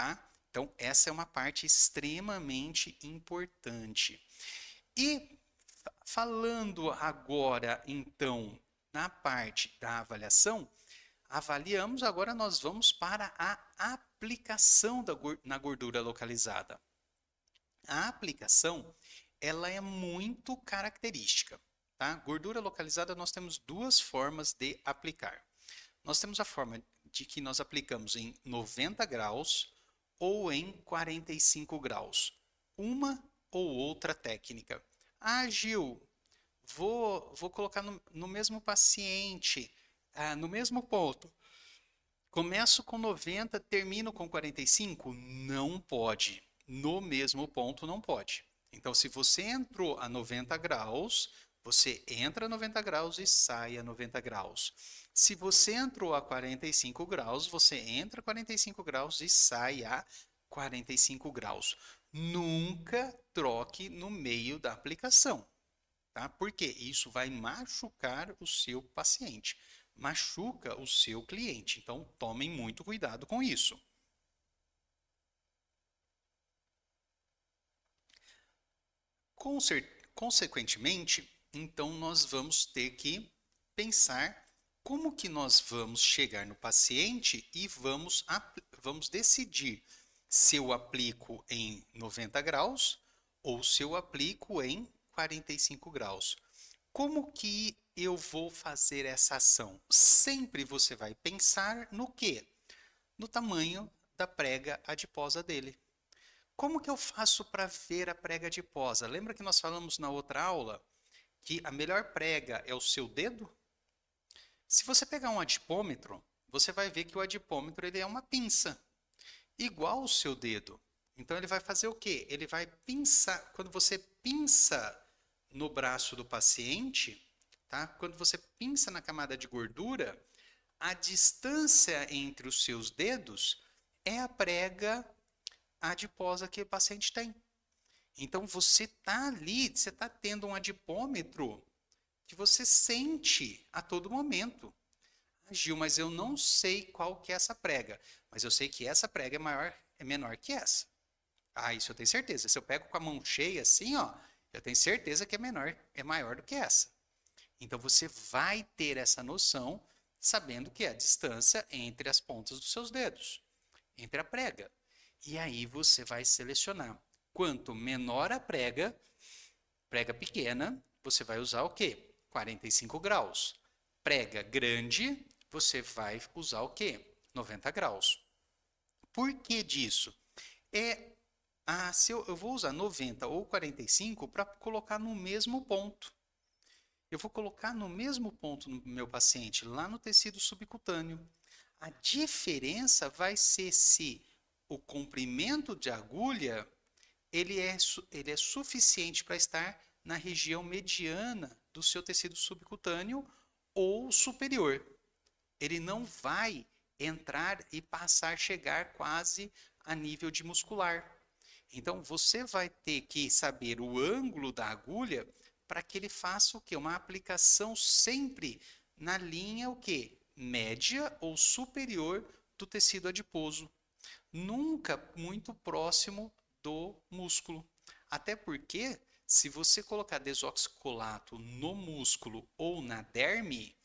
tá? Então, essa é uma parte extremamente importante. E falando agora, então, na parte da avaliação, avaliamos, agora nós vamos para a aplicação na gordura localizada. A aplicação, ela é muito característica, tá? Gordura localizada, nós temos duas formas de aplicar. Nós temos a forma de que nós aplicamos em 90 graus ou em 45 graus. Uma ou outra técnica. Ah, Gil, vou colocar no mesmo paciente, no mesmo ponto. Começo com 90, termino com 45? Não pode. No mesmo ponto não pode. Então, se você entrou a 90 graus, você entra a 90 graus e sai a 90 graus. Se você entrou a 45 graus, você entra a 45 graus e sai a 45 graus. Nunca troque no meio da aplicação, tá? Porque isso vai machucar o seu paciente, machuca o seu cliente. Então, tomem muito cuidado com isso. Consequentemente, então nós vamos ter que pensar como que nós vamos chegar no paciente e vamos decidir se eu aplico em 90 graus ou se eu aplico em 45 graus. Como que eu vou fazer essa ação? Sempre você vai pensar no quê? No tamanho da prega adiposa dele. Como que eu faço para ver a prega adiposa? Lembra que nós falamos na outra aula que a melhor prega é o seu dedo? Se você pegar um adipômetro, você vai ver que o adipômetro ele é uma pinça, igual o seu dedo. Então ele vai fazer o quê? Ele vai pinçar. Quando você pinça no braço do paciente, tá? Quando você pinça na camada de gordura, a distância entre os seus dedos é a prega adiposa que o paciente tem. Então você está ali, você está tendo um adipômetro que você sente a todo momento. Ah, Gil, mas eu não sei qual que é essa prega, mas eu sei que essa prega é menor que essa. Ah, isso eu tenho certeza. Se eu pego com a mão cheia assim, ó, eu tenho certeza que é maior do que essa. Então você vai ter essa noção sabendo que é a distância entre as pontas dos seus dedos, entre a prega. E aí você vai selecionar. Quanto menor a prega pequena, você vai usar o quê? 45 graus. Prega grande, você vai usar o quê? 90 graus. Por que disso? Se eu vou usar 90 ou 45 para colocar no mesmo ponto. Eu vou colocar no mesmo ponto no meu paciente, lá no tecido subcutâneo. A diferença vai ser se o comprimento de agulha ele é suficiente para estar na região mediana do seu tecido subcutâneo ou superior. Ele não vai entrar e chegar quase a nível de muscular. Então, você vai ter que saber o ângulo da agulha para que ele faça o quê? Uma aplicação sempre na linha o quê? Média ou superior do tecido adiposo. Nunca muito próximo do músculo. Até porque, se você colocar desoxicolato no músculo ou na derme,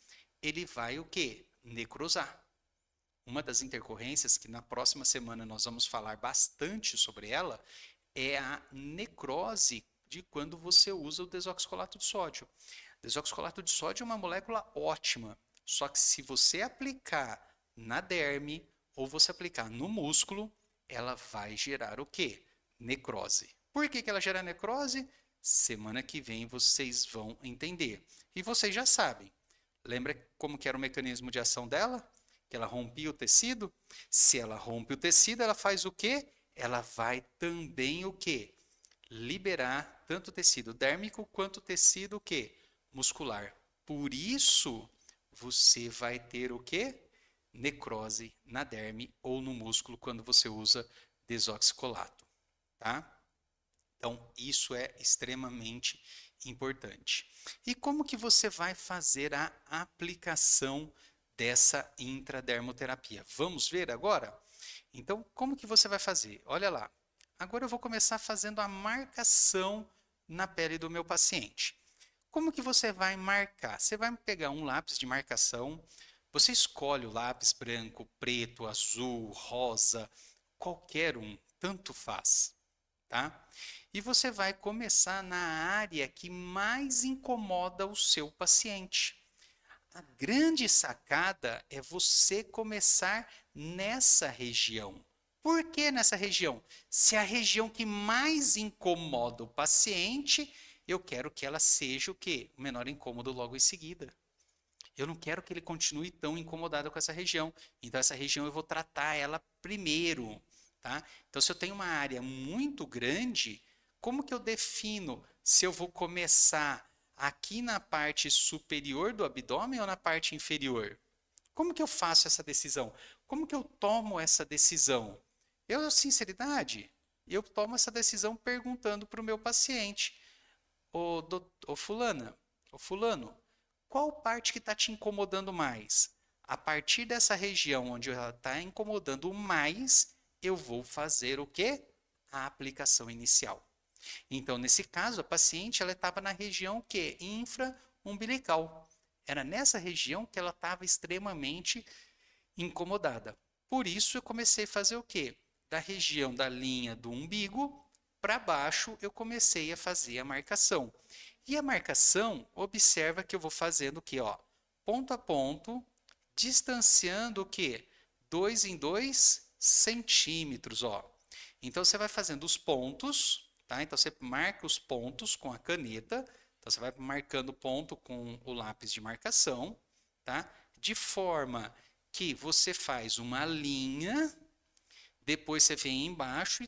ele vai o quê? Necrosar. Uma das intercorrências que na próxima semana nós vamos falar bastante sobre ela é a necrose de quando você usa o desoxicolato de sódio. Desoxicolato de sódio é uma molécula ótima, só que se você aplicar na derme ou você aplicar no músculo, ela vai gerar o quê? Necrose. Por que ela gera necrose? Semana que vem vocês vão entender. E vocês já sabem. Lembra como que era o mecanismo de ação dela? Que ela rompia o tecido? Se ela rompe o tecido, ela faz o quê? Ela vai também o quê? Liberar tanto o tecido dérmico quanto o tecido o quê? Muscular. Por isso, você vai ter o quê? Necrose na derme ou no músculo quando você usa desoxicolato, tá? Então, isso é extremamente importante. E como que você vai fazer a aplicação dessa intradermoterapia? Vamos ver agora? Então, como que você vai fazer? Olha lá. Agora eu vou começar fazendo a marcação na pele do meu paciente. Como que você vai marcar? Você vai pegar um lápis de marcação, você escolhe o lápis branco, preto, azul, rosa, qualquer um, tanto faz, tá? E você vai começar na área que mais incomoda o seu paciente. A grande sacada é você começar nessa região. Por que nessa região? Se a região que mais incomoda o paciente, eu quero que ela seja o quê? O menor incômodo logo em seguida. Eu não quero que ele continue tão incomodado com essa região. Então, essa região eu vou tratar ela primeiro, tá? Então, se eu tenho uma área muito grande, como que eu defino se eu vou começar aqui na parte superior do abdômen ou na parte inferior? Como que eu faço essa decisão? Como que eu tomo essa decisão? Eu, sinceridade, eu tomo essa decisão perguntando para o meu paciente, ô fulana, ô fulano, qual parte que está te incomodando mais? A partir dessa região onde ela está incomodando mais, eu vou fazer o quê? A aplicação inicial. Então, nesse caso, a paciente ela estava na região que infra-umbilical. Era nessa região que ela estava extremamente incomodada. Por isso, eu comecei a fazer o quê? Da região da linha do umbigo para baixo, eu comecei a fazer a marcação. E a marcação, observa que eu vou fazendo o quê? Ó, ponto a ponto, distanciando o quê? 2 em 2 centímetros. Ó. Então, você vai fazendo os pontos, tá? Então, você marca os pontos com a caneta. Então, você vai marcando ponto com o lápis de marcação, tá? De forma que você faz uma linha, depois você vem embaixo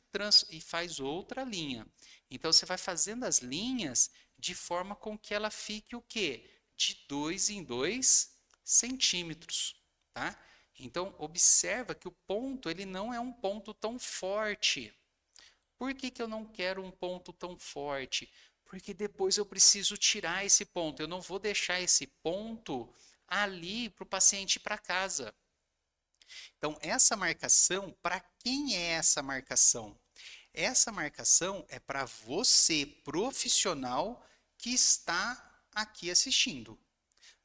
e faz outra linha. Então, você vai fazendo as linhas de forma com que ela fique o quê? De 2 em 2 centímetros, tá? Então, observa que o ponto ele não é um ponto tão forte. Por que que eu não quero um ponto tão forte? Porque depois eu preciso tirar esse ponto. Eu não vou deixar esse ponto ali para o paciente ir para casa. Então, essa marcação, para quem é essa marcação? Essa marcação é para você, profissional, que está aqui assistindo.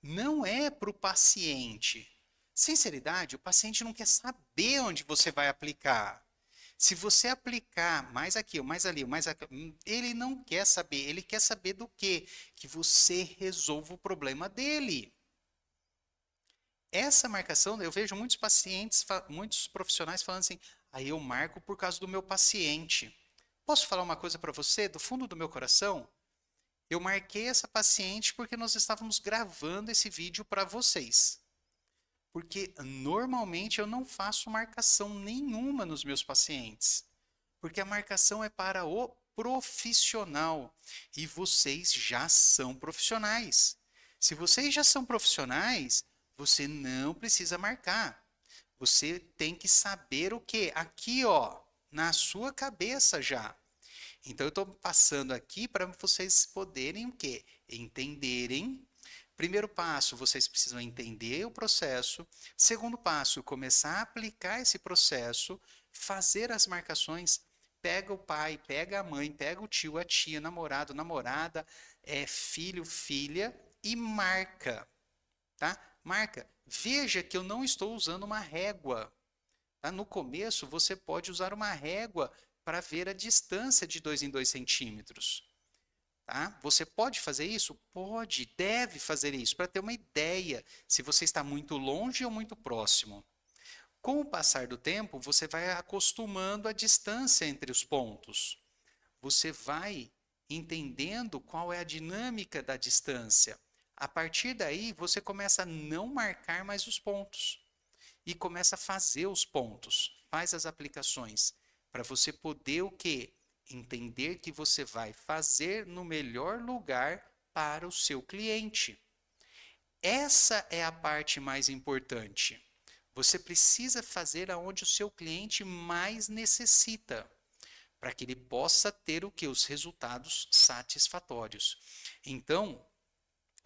Não é para o paciente. Sinceridade, o paciente não quer saber onde você vai aplicar. Se você aplicar mais aqui, ou mais ali, ou mais aqui, ele não quer saber. Ele quer saber do quê? Que você resolva o problema dele. Essa marcação, eu vejo muitos pacientes, muitos profissionais falando assim, aí eu marco por causa do meu paciente. Posso falar uma coisa para você, do fundo do meu coração? Eu marquei essa paciente porque nós estávamos gravando esse vídeo para vocês. Porque normalmente eu não faço marcação nenhuma nos meus pacientes. Porque a marcação é para o profissional. E vocês já são profissionais. Se vocês já são profissionais, você não precisa marcar. Você tem que saber o quê? Aqui, ó, na sua cabeça já. Então, eu estou passando aqui para vocês poderem o quê? Entenderem. Primeiro passo, vocês precisam entender o processo. Segundo passo, começar a aplicar esse processo, fazer as marcações. Pega o pai, pega a mãe, pega o tio, a tia, namorado, namorada, filho, filha e marca, tá? Marca. Veja que eu não estou usando uma régua. Tá? No começo, você pode usar uma régua para ver a distância de 2 em 2 centímetros. Tá? Você pode fazer isso? Pode, deve fazer isso, para ter uma ideia se você está muito longe ou muito próximo. Com o passar do tempo, você vai acostumando a distância entre os pontos. Você vai entendendo qual é a dinâmica da distância. A partir daí, você começa a não marcar mais os pontos e começa a fazer os pontos, faz as aplicações, para você poder o quê? Entender que você vai fazer no melhor lugar para o seu cliente. Essa é a parte mais importante. Você precisa fazer aonde o seu cliente mais necessita, para que ele possa ter o que? Os resultados satisfatórios. Então,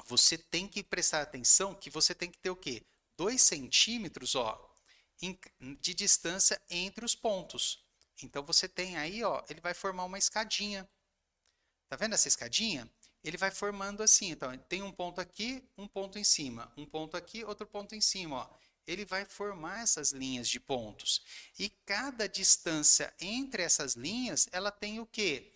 você tem que prestar atenção que você tem que ter o quê? 2 centímetros, ó, de distância entre os pontos. Então, você tem aí, ó, ele vai formar uma escadinha. Tá vendo essa escadinha? Ele vai formando assim. Então, tem um ponto aqui, um ponto em cima. Um ponto aqui, outro ponto em cima, ó. Ele vai formar essas linhas de pontos. E cada distância entre essas linhas, ela tem o quê?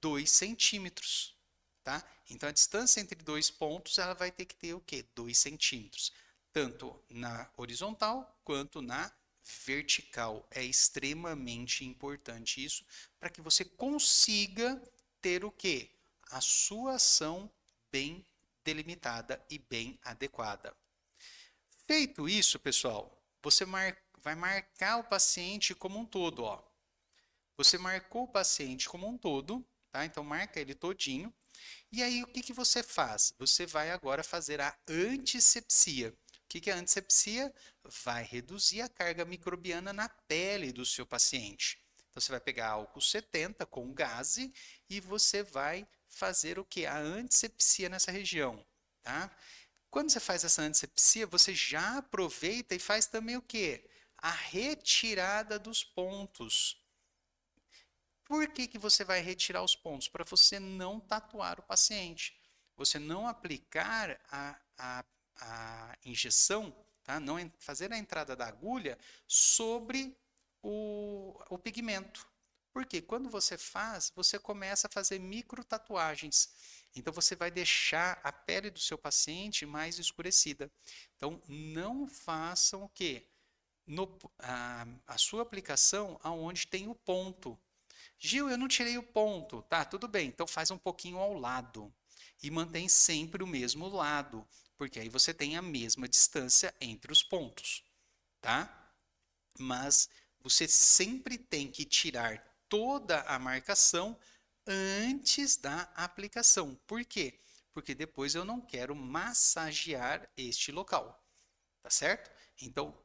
2 centímetros. Tá? Então, a distância entre dois pontos, ela vai ter que ter o quê? 2 centímetros. Tanto na horizontal, quanto na vertical. É extremamente importante isso, para que você consiga ter o quê? A sua ação bem delimitada e bem adequada. Feito isso, pessoal, você vai marcar o paciente como um todo, ó. Você marcou o paciente como um todo, tá? Então marca ele todinho. E aí o que que você faz? Você vai agora fazer a antisepsia. O que que é a antisepsia? Vai reduzir a carga microbiana na pele do seu paciente. Então você vai pegar álcool 70 com gaze e você vai fazer o que? A antisepsia nessa região, tá? Quando você faz essa antisepsia, você já aproveita e faz também o quê? A retirada dos pontos. Por que que você vai retirar os pontos? Para você não tatuar o paciente. Você não aplicar a injeção, tá? Não fazer a entrada da agulha sobre o pigmento. Porque quando você faz, você começa a fazer micro tatuagens. Então você vai deixar a pele do seu paciente mais escurecida. Então não façam o quê? A sua aplicação aonde tem o ponto. Gil, eu não tirei o ponto. Tá, tudo bem. Então faz um pouquinho ao lado. E mantém sempre o mesmo lado. Porque aí você tem a mesma distância entre os pontos. Tá? Mas você sempre tem que tirar toda a marcação antes da aplicação. Por quê? Porque depois eu não quero massagear este local. Tá certo? Então,